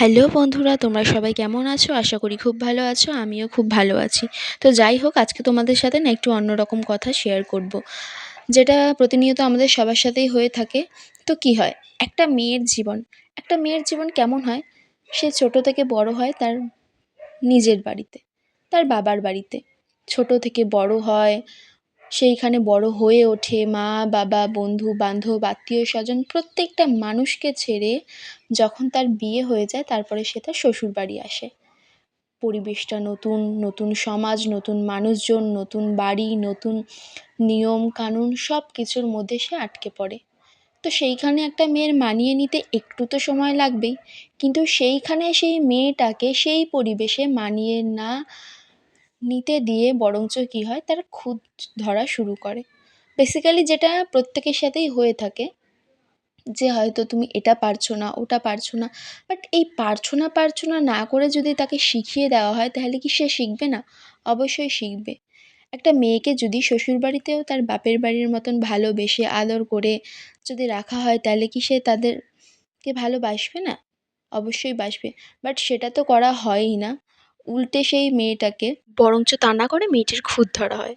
Hello বন্ধুরা, তোমরা সবাই কেমন আছো? আশা করি খুব ভালো আছো। আমিও খুব ভালো আছি। তো যাই হোক, আজকে তোমাদের সাথে না একটু অন্যরকম কথা শেয়ার করব। যেটা প্রতিনিয়ত আমাদের সবার সাথেই হয়ে থাকে। তো কি হয়? একটা মেয়ের জীবন কেমন হয়? সে ছোট থেকে বড় হয় তার নিজের বাড়িতে, তার বাবার বাড়িতে। ছোট থেকে বড় হয়, সেইখানে বড় হয়ে ওঠে, মা বাবা বন্ধু বান্ধব আত্মীয় স্বজন প্রত্যেকটা মানুষকে ছেড়ে যখন তার বিয়ে হয়ে যায়, তারপরে সে তার শ্বশুরবাড়ি আসে। পরিবেশটা নতুন, নতুন সমাজ, নতুন মানুষজন, নতুন বাড়ি, নতুন নিয়ম কানুন, সব কিছুর মধ্যে সে আটকে পড়ে। তো সেইখানে একটা মেয়ের মানিয়ে নিতে একটু তো সময় লাগবেই, কিন্তু সেইখানে সেই মেয়েটাকে সেই পরিবেশে মানিয়ে না নিতে দিয়ে বরঞ্চ কী হয়, তার খুঁত ধরা শুরু করে। বেসিক্যালি যেটা প্রত্যেকের সাথেই হয়ে থাকে, যে হয়তো তুমি এটা পারছো না, ওটা পারছো না। বাট এই পারছো না না করে যদি তাকে শিখিয়ে দেওয়া হয়, তাহলে কি সে শিখবে না? অবশ্যই শিখবে। একটা মেয়েকে যদি শ্বশুরবাড়িতেও তার বাপের বাড়ির মতন ভালোবেসে আদর করে যদি রাখা হয়, তাহলে কি সে তাদেরকে ভালোবাসবে না? অবশ্যই বাসবে। বাট সেটা তো করা হয়ই না। উল্টে সেই মেয়েটাকে বরঞ্চ তা না করে মেয়েটির খুঁত ধরা হয়।